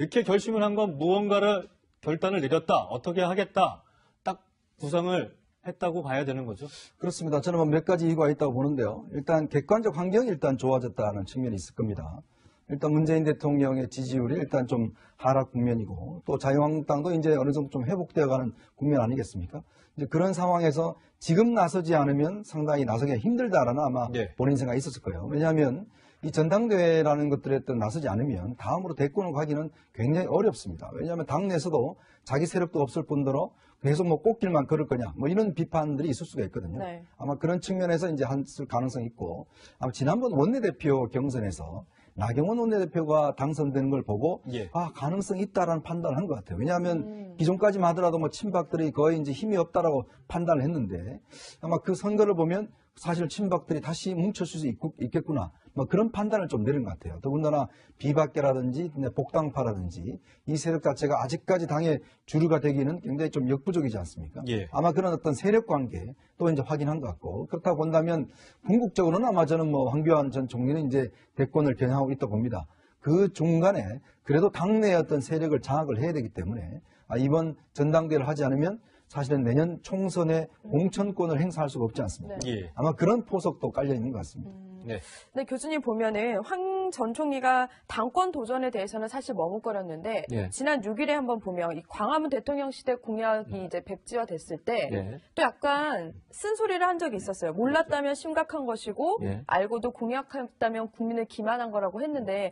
이렇게 결심을 한 건 무언가를 결단을 내렸다. 어떻게 하겠다. 딱 구상을 했다고 봐야 되는 거죠. 그렇습니다. 저는 뭐 몇 가지 이유가 있다고 보는데요. 일단 객관적 환경이 일단 좋아졌다는 측면이 있을 겁니다. 일단 문재인 대통령의 지지율이 일단 좀 하락 국면이고 또 자유한국당도 이제 어느 정도 좀 회복되어가는 국면 아니겠습니까? 이제 그런 상황에서 지금 나서지 않으면 상당히 나서기가 힘들다라는 아마 본인 생각이 있었을 거예요. 왜냐하면 이 전당대회라는 것들에 나서지 않으면 다음으로 대권을 가기는 굉장히 어렵습니다. 왜냐하면 당내에서도 자기 세력도 없을 뿐더러 계속 뭐 꽃길만 걸을 거냐 뭐 이런 비판들이 있을 수가 있거든요. 네. 아마 그런 측면에서 이제 했을 가능성이 있고 아마 지난번 원내대표 경선에서 나경원 원내대표가 당선되는 걸 보고 가능성이 있다라는 판단을 한 것 같아요. 왜냐하면 기존까지만 하더라도 뭐 친박들이 거의 이제 힘이 없다라고 판단을 했는데 아마 그 선거를 보면 사실 친박들이 다시 뭉칠 수 있겠구나. 뭐 그런 판단을 좀 내린 것 같아요. 더군다나 비박계라든지 복당파라든지 이 세력 자체가 아직까지 당의 주류가 되기는 굉장히 좀 역부족이지 않습니까? 아마 그런 어떤 세력 관계 또 이제 확인한 것 같고 그렇다고 본다면 궁극적으로는 아마 저는 뭐 황교안 전 총리는 이제 대권을 겨냥하고 있다고 봅니다. 그 중간에 그래도 당내의 어떤 세력을 장악을 해야 되기 때문에 이번 전당대회를 하지 않으면 사실은 내년 총선에 공천권을 행사할 수가 없지 않습니까? 아마 그런 포석도 깔려 있는 것 같습니다. 네, 교수님 보면은 황 전 총리가 당권 도전에 대해서는 사실 머뭇거렸는데 지난 6일에 한번 보면 이 광화문 대통령 시대 공약이 이제 백지화됐을 때 또 약간 쓴소리를 한 적이 있었어요. 몰랐다면 심각한 것이고 알고도 공약했다면 국민을 기만한 거라고 했는데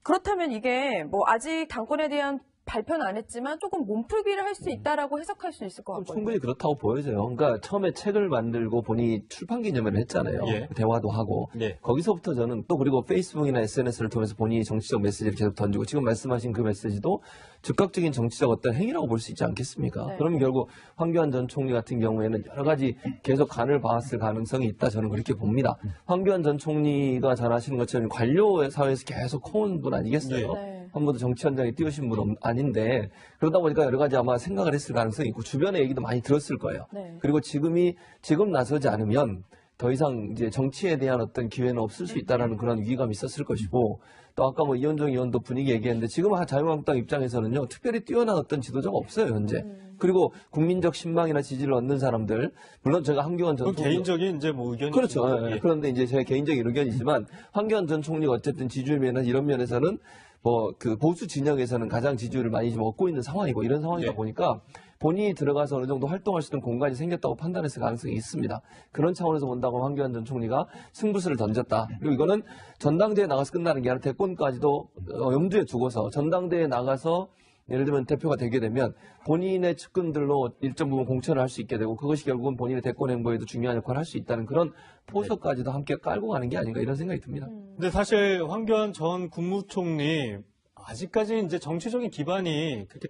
그렇다면 이게 뭐 아직 당권에 대한 발표는 안 했지만 조금 몸풀기를 할 수 있다라고 해석할 수 있을 것 같거든요. 충분히 그렇다고 보여져요. 그러니까 처음에 책을 만들고 본인이 출판 기념회를 했잖아요. 대화도 하고. 거기서부터 저는 또 그리고 페이스북이나 SNS를 통해서 본인이 정치적 메시지를 계속 던지고 지금 말씀하신 그 메시지도 즉각적인 정치적 어떤 행위라고 볼 수 있지 않겠습니까? 그러면 결국 황교안 전 총리 같은 경우에는 여러 가지 계속 간을 봐왔을 가능성이 있다. 저는 그렇게 봅니다. 황교안 전 총리가 잘 아시는 것처럼 관료 사회에서 계속 커온 분 아니겠어요? 한 번도 정치 현장에 뛰어오신 분 아닌데 그러다 보니까 여러 가지 아마 생각을 했을 가능성이 있고 주변의 얘기도 많이 들었을 거예요. 그리고 지금 나서지 않으면 더 이상 이제 정치에 대한 어떤 기회는 없을 수 있다라는 그런 위기감이 있었을 것이고 또 아까 뭐 이현정 의원도 분위기 얘기했는데 지금 자유한국당 입장에서는요 특별히 뛰어난 어떤 지도자가 없어요 현재. 그리고 국민적 신망이나 지지를 얻는 사람들 물론 제가 황교안 전 총리 개인적인 이제 뭐 의견이 그렇죠. 그런데 이제 제 개인적인 의견이지만 황교안 전 총리가 어쨌든 지지율 면이나 이런 면에서는 뭐 그 보수 진영에서는 가장 지지율을 많이 좀 얻고 있는 상황이고 이런 상황이다 보니까 본인이 들어가서 어느 정도 활동할 수 있는 공간이 생겼다고 판단했을 가능성이 있습니다. 그런 차원에서 본다고 황교안 전 총리가 승부수를 던졌다. 그리고 이거는 전당대회에 나가서 끝나는 게 아니라 대권까지도 염두에 두고서 전당대회에 나가서 예를 들면 대표가 되게 되면 본인의 측근들로 일정 부분 공천을 할 수 있게 되고 그것이 결국은 본인의 대권 행보에도 중요한 역할을 할 수 있다는 그런 포석까지도 함께 깔고 가는 게 아닌가 이런 생각이 듭니다. 근데 사실 황교안 전 국무총리 아직까지 이제 정치적인 기반이 그렇게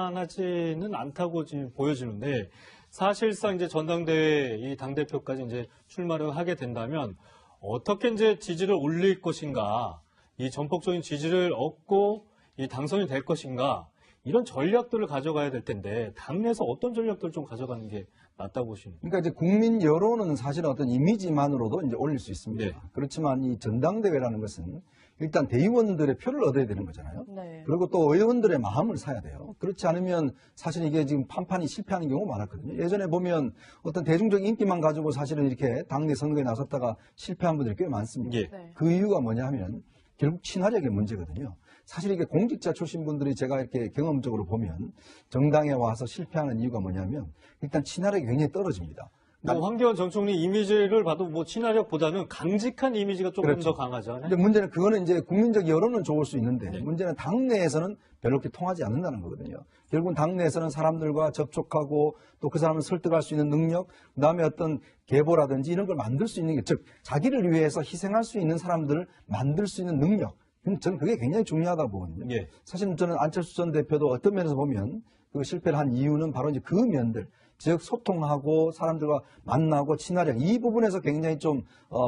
탄탄하지는 않다고 지금 보여지는데 사실상 이제 전당대회 이 당대표까지 이제 출마를 하게 된다면 어떻게 이제 지지를 올릴 것인가 이 전폭적인 지지를 얻고 이 당선이 될 것인가 이런 전략들을 가져가야 될 텐데 당내에서 어떤 전략들을 좀 가져가는 게 낫다고 보시는 거예요? 그러니까 이제 국민 여론은 사실 어떤 이미지만으로도 이제 올릴 수 있습니다. 그렇지만 이 전당대회라는 것은 일단 대의원들의 표를 얻어야 되는 거잖아요. 그리고 또 의원들의 마음을 사야 돼요. 그렇지 않으면 사실 이게 지금 판판이 실패하는 경우가 많았거든요. 예전에 보면 어떤 대중적 인기만 가지고 사실은 이렇게 당내 선거에 나섰다가 실패한 분들이 꽤 많습니다. 그 이유가 뭐냐 하면 결국 친화력의 문제거든요. 사실 이게 공직자 출신 분들이 제가 이렇게 경험적으로 보면 정당에 와서 실패하는 이유가 뭐냐면 일단 친화력이 굉장히 떨어집니다. 황교안 전 총리 이미지를 봐도 뭐 친화력보다는 강직한 이미지가 조금 더 강하죠. 근데 문제는 그거는 이제 국민적 여론은 좋을 수 있는데 문제는 당내에서는 별로 그렇게 통하지 않는다는 거거든요. 결국은 당내에서는 사람들과 접촉하고 또 그 사람을 설득할 수 있는 능력, 그다음에 어떤 계보라든지 이런 걸 만들 수 있는 게 즉 자기를 위해서 희생할 수 있는 사람들을 만들 수 있는 능력. 저는 그게 굉장히 중요하다고 보거든요. 사실 저는 안철수 전 대표도 어떤 면에서 보면 그 실패를 한 이유는 바로 이제 그 면들, 즉 소통하고 사람들과 만나고 친화력 이 부분에서 굉장히 좀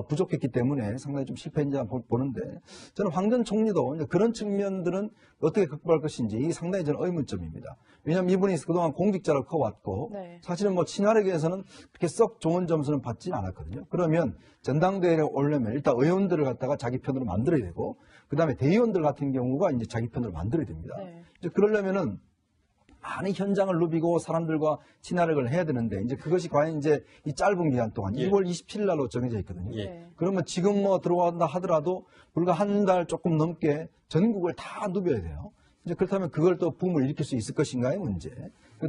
부족했기 때문에 상당히 좀 실패했냐 보는데 저는 황 전 총리도 그런 측면들은 어떻게 극복할 것인지 이게 상당히 저는 의문점입니다. 왜냐하면 이분이 그동안 공직자로 커왔고 사실은 뭐 친화력에서는 그렇게 썩 좋은 점수는 받지는 않았거든요. 그러면 전당대회에 오려면 일단 의원들을 갖다가 자기 편으로 만들어야 되고 그다음에 대의원들 같은 경우가 이제 자기 편을 만들어야 됩니다. 네. 이제 그러려면은 많은 현장을 누비고 사람들과 친화력을 해야 되는데 이제 그것이 과연 이제 이 짧은 기간 동안 2월 27일 날로 정해져 있거든요. 그러면 지금 뭐 들어간다 하더라도 불과 한 달 조금 넘게 전국을 다 누벼야 돼요. 이제 그렇다면 그걸 또 붐을 일으킬 수 있을 것인가의 문제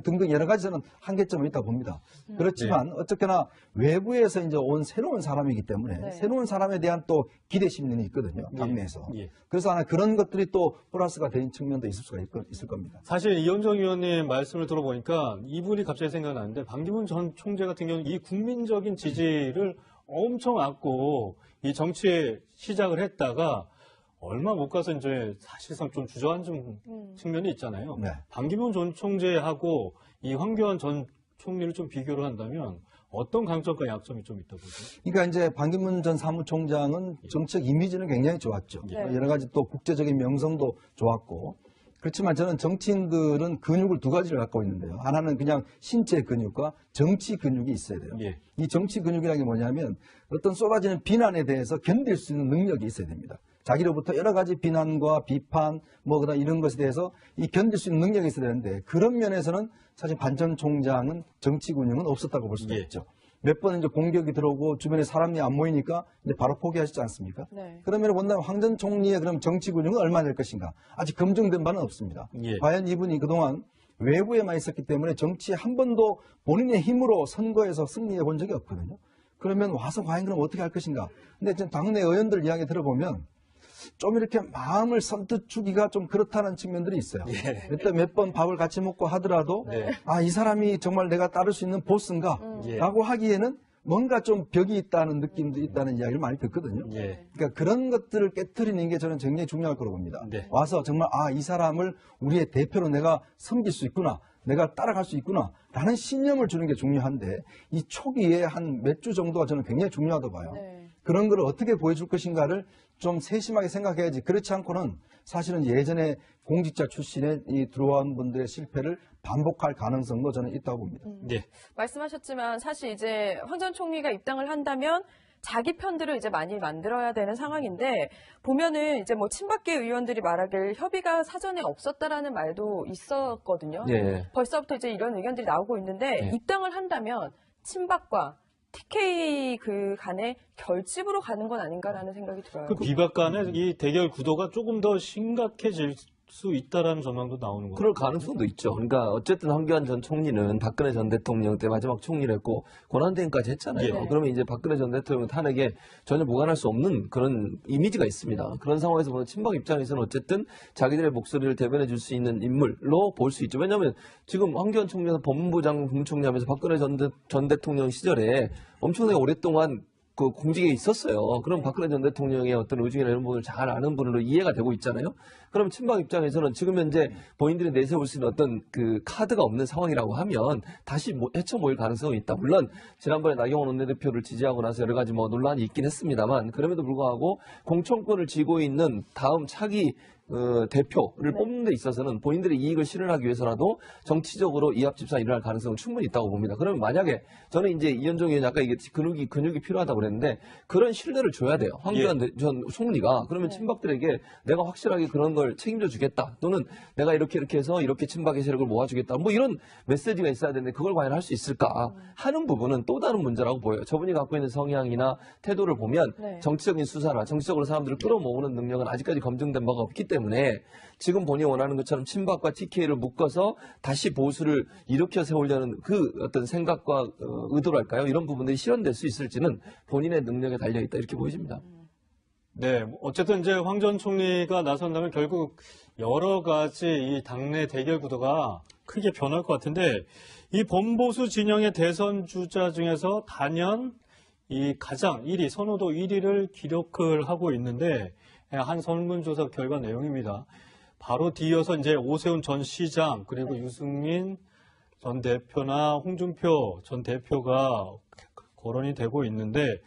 등등 여러 가지 저는 한계점이 있다 봅니다. 그렇지만 어쨌거나 외부에서 이제 온 새로운 사람이기 때문에 새로운 사람에 대한 또 기대 심리는 있거든요. 당내에서. 그래서 하나 그런 것들이 또 플러스가 된 측면도 있을 수가 있을 겁니다. 사실 이현정 의원님 말씀을 들어보니까 이분이 갑자기 생각나는데 반기문 전 총재 같은 경우는 이 국민적인 지지를 엄청 얻고 이 정치에 시작을 했다가 얼마 못 가서 이제 사실상 좀 주저앉은 측면이 있잖아요. 반기문 전 총재하고 이 황교안 전 총리를 좀 비교를 한다면 어떤 강점과 약점이 좀 있다고 보세요? 그러니까 이제 반기문 전 사무총장은 정책 이미지는 굉장히 좋았죠. 여러 가지 또 국제적인 명성도 좋았고. 그렇지만 저는 정치인들은 근육을 두 가지를 갖고 있는데요. 하나는 그냥 신체 근육과 정치 근육이 있어야 돼요. 이 정치 근육이라는 게 뭐냐면 어떤 쏟아지는 비난에 대해서 견딜 수 있는 능력이 있어야 됩니다. 자기로부터 여러 가지 비난과 비판, 그다음 이런 것에 대해서 이 견딜 수 있는 능력이 있어야 되는데 그런 면에서는 사실 반 전 총장은 정치 근육은 없었다고 볼 수가 있죠. 몇 번 이제 공격이 들어오고 주변에 사람이 안 모이니까 이제 바로 포기하시지 않습니까? 그러면 본다면 황 전 총리의 그럼 정치 근육은 얼마나 될 것인가? 아직 검증된 바는 없습니다. 과연 이분이 그동안 외부에만 있었기 때문에 정치에 한 번도 본인의 힘으로 선거에서 승리해 본 적이 없거든요. 그러면 와서 과연 그럼 어떻게 할 것인가? 근데 지금 당내 의원들 이야기 들어보면 좀 이렇게 마음을 선뜻 주기가 좀 그렇다는 측면들이 있어요. 일단 몇 번 밥을 같이 먹고 하더라도 이 사람이 정말 내가 따를 수 있는 보스인가? 라고 하기에는 뭔가 좀 벽이 있다는 느낌도 있다는 이야기를 많이 듣거든요. 그러니까 그런 것들을 깨트리는 게 저는 굉장히 중요할 거라고 봅니다. 와서 정말 이 사람을 우리의 대표로 내가 섬길 수 있구나. 내가 따라갈 수 있구나. 라는 신념을 주는 게 중요한데 이 초기에 한 몇 주 정도가 저는 굉장히 중요하다고 봐요. 그런 걸 어떻게 보여줄 것인가를 좀 세심하게 생각해야지. 그렇지 않고는 사실은 예전에 공직자 출신에 이 들어온 분들의 실패를 반복할 가능성도 저는 있다고 봅니다. 말씀하셨지만 사실 이제 황 전 총리가 입당을 한다면 자기 편들을 이제 많이 만들어야 되는 상황인데 보면은 이제 뭐 친박계 의원들이 말하길 협의가 사전에 없었다라는 말도 있었거든요. 벌써부터 이제 이런 의견들이 나오고 있는데 입당을 한다면 친박과 TK 그 간의 결집으로 가는 건 아닌가라는 생각이 들어요. 그 비박 간의 이 대결 구도가 조금 더 심각해질 수 있다라는 전망도 나오는 거죠. 그럴 가능성도 있죠. 그러니까 어쨌든 황교안 전 총리는 박근혜 전 대통령 때 마지막 총리를 했고 권한대행까지 했잖아요. 그러면 이제 박근혜 전 대통령 탄핵에 전혀 무관할 수 없는 그런 이미지가 있습니다. 그런 상황에서 보면 친박 입장에서는 어쨌든 자기들의 목소리를 대변해 줄 수 있는 인물로 볼 수 있죠. 왜냐하면 지금 황교안 총리가 법무부 장관 국무총리 하면서 박근혜 전 대통령 시절에 엄청나게 오랫동안 그 공직에 있었어요. 그럼 박근혜 전 대통령의 어떤 의중이나 이런 부분을 잘 아는 분으로 이해가 되고 있잖아요. 그럼 친박 입장에서는 지금 현재 본인들이 내세울 수 있는 어떤 그 카드가 없는 상황이라고 하면 다시 헤쳐 모일 가능성이 있다. 물론 지난번에 나경원 원내대표를 지지하고 나서 여러 가지 논란이 있긴 했습니다만 그럼에도 불구하고 공천권을 쥐고 있는 다음 차기 대표를 뽑는 데 있어서는 본인들의 이익을 실현하기 위해서라도 정치적으로 이합집산이 일어날 가능성은 충분히 있다고 봅니다. 그러면 만약에 저는 이제 이현정 의원이 아까 이게 근육이 필요하다고 그랬는데 그런 신뢰를 줘야 돼요. 황교안 전 총리가. 그러면 친박들에게 내가 확실하게 그런 걸 책임져 주겠다. 또는 내가 이렇게 해서 이렇게 친박의 세력을 모아주겠다. 뭐 이런 메시지가 있어야 되는데 그걸 과연 할 수 있을까 하는 부분은 또 다른 문제라고 보여요. 저분이 갖고 있는 성향이나 태도를 보면 정치적인 수사나 정치적으로 사람들을 끌어모으는 능력은 아직까지 검증된 바가 없기 때문에 지금 본인이 원하는 것처럼 친박과 TK를 묶어서 다시 보수를 일으켜 세우려는 그 어떤 생각과 의도랄까요? 이런 부분들이 실현될 수 있을지는 본인의 능력에 달려있다 이렇게 보여집니다. 네, 어쨌든 이제 황 전 총리가 나선다면 결국 여러 가지 이 당내 대결 구도가 크게 변할 것 같은데 이 범보수 진영의 대선 주자 중에서 단연 이 가장 1위, 선호도 1위를 기록을 하고 있는데 한 설문조사 결과 내용입니다. 바로 뒤이어서 이제 오세훈 전 시장 그리고 유승민 전 대표나 홍준표 전 대표가 거론이 되고 있는데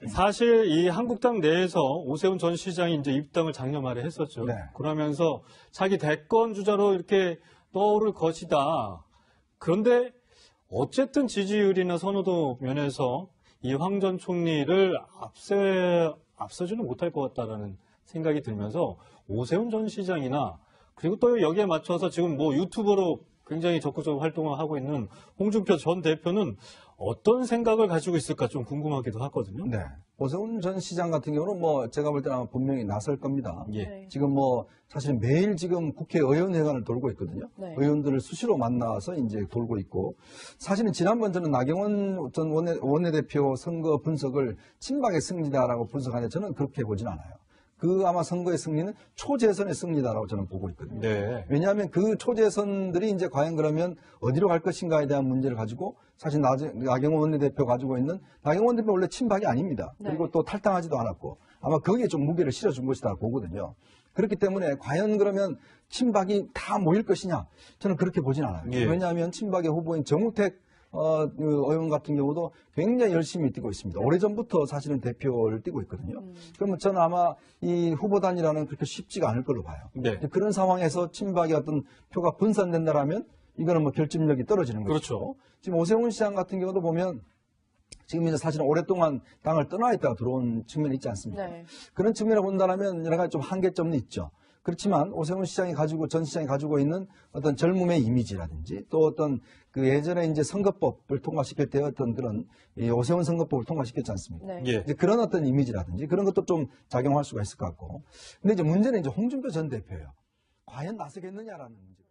사실 이 한국당 내에서 오세훈 전 시장이 이제 입당을 작년 말에 했었죠. 그러면서 자기 대권 주자로 이렇게 떠오를 것이다. 그런데 어쨌든 지지율이나 선호도 면에서 이 황 전 총리를 앞서지는 못할 것 같다라는 생각이 들면서 오세훈 전 시장이나 그리고 또 여기에 맞춰서 지금 뭐 유튜버로 굉장히 적극적으로 활동을 하고 있는 홍준표 전 대표는 어떤 생각을 가지고 있을까 좀 궁금하기도 하거든요. 네. 오세훈 전 시장 같은 경우는 뭐 제가 볼 때는 아마 분명히 나설 겁니다. 예. 지금 뭐 사실 매일 지금 국회의원회관을 돌고 있거든요. 네. 의원들을 수시로 만나서 이제 돌고 있고 사실은 지난번 저는 나경원 전 원내대표 선거 분석을 친박의 승리다라고 분석하는데 저는 그렇게 보진 않아요. 그 아마 선거의 승리는 초재선의 승리다라고 저는 보고 있거든요. 네. 왜냐하면 그 초재선들이 이제 과연 그러면 어디로 갈 것인가에 대한 문제를 가지고 사실 나경원 원내대표 가지고 있는 나경원 대표 원래 친박이 아닙니다. 네. 그리고 또 탈당하지도 않았고 아마 거기에 좀 무게를 실어준 것이다 보거든요. 그렇기 때문에 과연 그러면 친박이 다 모일 것이냐 저는 그렇게 보진 않아요. 예. 왜냐하면 친박의 후보인 정우택 의원 같은 경우도 굉장히 열심히 뛰고 있습니다. 오래전부터 사실은 대표를 뛰고 있거든요. 그러면 저는 아마 이 후보단이라는 그렇게 쉽지가 않을 걸로 봐요. 네. 그런 상황에서 친박의 어떤 표가 분산된다라면 이거는 뭐 결집력이 떨어지는 거죠. 그렇죠. 지금 오세훈 시장 같은 경우도 보면 지금 이제 사실은 오랫동안 당을 떠나 있다가 들어온 측면이 있지 않습니까? 네. 그런 측면을 본다면 여러 가지 좀 한계점도 있죠. 그렇지만 오세훈 시장이 전 시장이 가지고 있는 어떤 젊음의 이미지라든지 또 어떤 그 예전에 이제 선거법을 통과시킬 때 어떤 그런 이 오세훈 선거법을 통과시켰지 않습니까? 네. 예. 이제 그런 어떤 이미지라든지 그런 것도 좀 작용할 수가 있을 것 같고. 근데 이제 문제는 이제 홍준표 전 대표예요. 과연 나서겠느냐라는 문제.